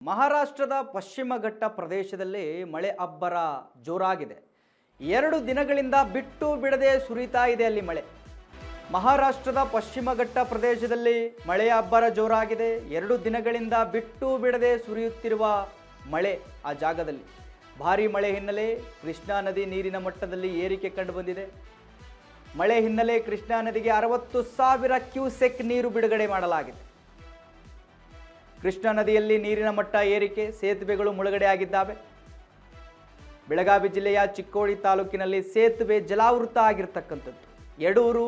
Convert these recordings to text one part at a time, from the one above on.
ಮಹಾರಾಷ್ಟ್ರದ ಪಶ್ಚಿಮ ಘಟ್ಟ ಪ್ರದೇಶದಲ್ಲಿ ಮಳೆ ಅಬ್ಬರ ಜೋರಾಗಿದೆ. 2 ದಿನಗಳಿಂದ ಬಿಟ್ಟು ಬಿಡದೆ ಸುರಿತಾ ಇದೆ ಅಲ್ಲಿ ಮಳೆ. ಮಹಾರಾಷ್ಟ್ರದ ಪಶ್ಚಿಮ ಘಟ್ಟ ಪ್ರದೇಶದಲ್ಲಿ ಮಳೆಯ ಅಬ್ಬರ ಜೋರಾಗಿದೆ. 2 ದಿನಗಳಿಂದ ಬಿಟ್ಟು ಬಿಡದೆ ಸುರಿಯುತ್ತಿರುವ ಮಳೆ ಆ ಜಾಗದಲ್ಲಿ. ಭಾರೀ ಮಳೆ ಹಿನ್ನೆಲೆ ಕೃಷ್ಣಾ ನದಿ ನೀರಿನ ಮಟ್ಟದಲ್ಲಿ ಏರಿಕೆ ಕಂಡುಬಂದಿದೆ. ಮಳೆ ಹಿನ್ನೆಲೆ ಕೃಷ್ಣಾ ನದಿಗೆ 60,000 ಕ್ಯೂಸೆಕ್ ನೀರು ಬಿಡುಗಡೆ ಮಾಡಲಾಗಿದೆ. ಕೃಷ್ಣಾ ನದಿಯಲ್ಲಿ ನೀರಿನ ಮಟ್ಟ ಏರಿಕೆ, ಸೇತುವೆಗಳು ಮುಳುಗಡೆಯಾಗಿದ್ದಾವೆ. ಬೆಳಗಾವಿ ಜಿಲ್ಲೆಯ ಚಿಕ್ಕೋಡಿ ತಾಲೂಕಿನಲ್ಲಿ ಸೇತುವೆ ಜಲಾವೃತ ಆಗಿರತಕ್ಕಂಥದ್ದು. ಯಡೂರು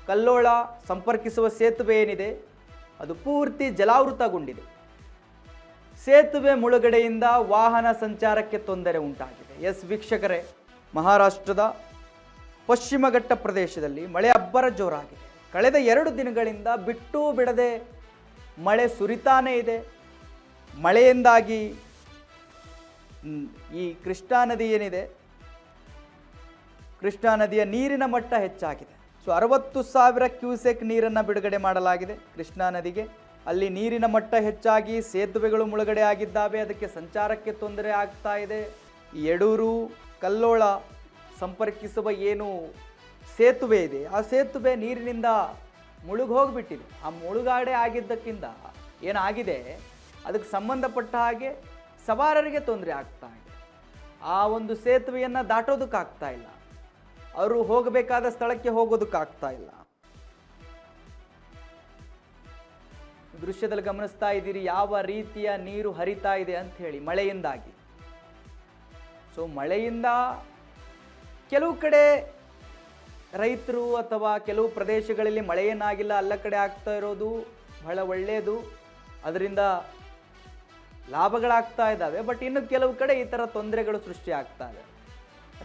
ಕಲ್ಲೋಳ ಸಂಪರ್ಕಿಸುವ ಸೇತುವೆ ಏನಿದೆ ಅದು ಪೂರ್ತಿ ಜಲಾವೃತಗೊಂಡಿದೆ. ಸೇತುವೆ ಮುಳುಗಡೆಯಿಂದ ವಾಹನ ಸಂಚಾರಕ್ಕೆ ತೊಂದರೆ ಉಂಟಾಗಿದೆ. ಎಸ್ ವೀಕ್ಷಕರೇ, ಮಹಾರಾಷ್ಟ್ರದ ಪಶ್ಚಿಮ ಘಟ್ಟ ಪ್ರದೇಶದಲ್ಲಿ ಮಳೆ ಅಬ್ಬರ ಜೋರಾಗಿದೆ. ಕಳೆದ 2 ದಿನಗಳಿಂದ ಬಿಟ್ಟು ಬಿಡದೆ ಮಳೆ ಸುರಿತಾನೇ ಇದೆ. ಮಳೆಯಿಂದಾಗಿ ಈ ಕೃಷ್ಣಾ ನದಿ ಏನಿದೆ, ಕೃಷ್ಣಾ ನದಿಯ ನೀರಿನ ಮಟ್ಟ ಹೆಚ್ಚಾಗಿದೆ. 60,000 ಕ್ಯೂಸೆಕ್ ನೀರನ್ನು ಬಿಡುಗಡೆ ಮಾಡಲಾಗಿದೆ ಕೃಷ್ಣಾ ನದಿಗೆ. ಅಲ್ಲಿ ನೀರಿನ ಮಟ್ಟ ಹೆಚ್ಚಾಗಿ ಸೇತುವೆಗಳು ಮುಳುಗಡೆ ಆಗಿದ್ದಾವೆ. ಅದಕ್ಕೆ ಸಂಚಾರಕ್ಕೆ ತೊಂದರೆ ಆಗ್ತಾ ಇದೆ. ಯಡೂರು ಕಲ್ಲೋಳ ಸಂಪರ್ಕಿಸುವ ಏನು ಸೇತುವೆ ಇದೆ ಆ ಸೇತುವೆ ನೀರಿನಿಂದ ಮುಳುಗೋಗ್ಬಿಟ್ಟಿದೆ. ಆ ಮುಳುಗಡೆ ಆಗಿದ್ದಕ್ಕಿಂತ ಏನಾಗಿದೆ, ಅದಕ್ಕೆ ಸಂಬಂಧಪಟ್ಟ ಹಾಗೆ ಸವಾರರಿಗೆ ತೊಂದರೆ ಆಗ್ತಾ ಇದೆ. ಆ ಒಂದು ಸೇತುವೆಯನ್ನು ದಾಟೋದಕ್ಕಾಗ್ತಾ ಇಲ್ಲ. ಅವರು ಹೋಗಬೇಕಾದ ಸ್ಥಳಕ್ಕೆ ಹೋಗೋದಕ್ಕಾಗ್ತಾ ಇಲ್ಲ. ದೃಶ್ಯದಲ್ಲಿ ಗಮನಿಸ್ತಾ ಇದ್ದೀರಿ ಯಾವ ರೀತಿಯ ನೀರು ಹರಿತಾ ಇದೆ ಅಂತ ಹೇಳಿ ಮಳೆಯಿಂದಾಗಿ. ಮಳೆಯಿಂದ ಕೆಲವು ಕಡೆ ರೈತರು ಅಥವಾ ಕೆಲವು ಪ್ರದೇಶಗಳಲ್ಲಿ ಮಳೆಯೇನಾಗಿಲ್ಲ, ಎಲ್ಲ ಕಡೆ ಆಗ್ತಾ ಇರೋದು ಬಹಳ ಒಳ್ಳೆಯದು. ಅದರಿಂದ ಲಾಭಗಳಾಗ್ತಾ ಇದ್ದಾವೆ. ಬಟ್ ಇನ್ನು ಕೆಲವು ಕಡೆ ಈ ಥರ ತೊಂದರೆಗಳು ಸೃಷ್ಟಿ ಆಗ್ತಾ ಇದೆ.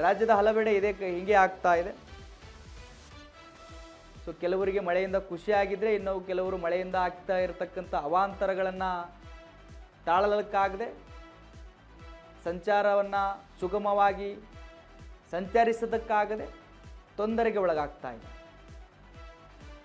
ರಾಜ್ಯದ ಹಲವೆಡೆ ಹೀಗೆ ಆಗ್ತಾ ಇದೆ. ಕೆಲವರಿಗೆ ಮಳೆಯಿಂದ ಖುಷಿಯಾಗಿದ್ದರೆ, ಇನ್ನು ಕೆಲವರು ಮಳೆಯಿಂದ ಆಗ್ತಾ ಇರತಕ್ಕಂಥ ಅವಾಂತರಗಳನ್ನು ತಾಳಲಿಕ್ಕಾಗದೆ ಸಂಚಾರವನ್ನು ಸುಗಮವಾಗಿ ಸಂಚರಿಸೋದಕ್ಕಾಗದೆ ತೊಂದರೆಗೆ ಒಳಗಾಗ್ತಾ ಇದೆ.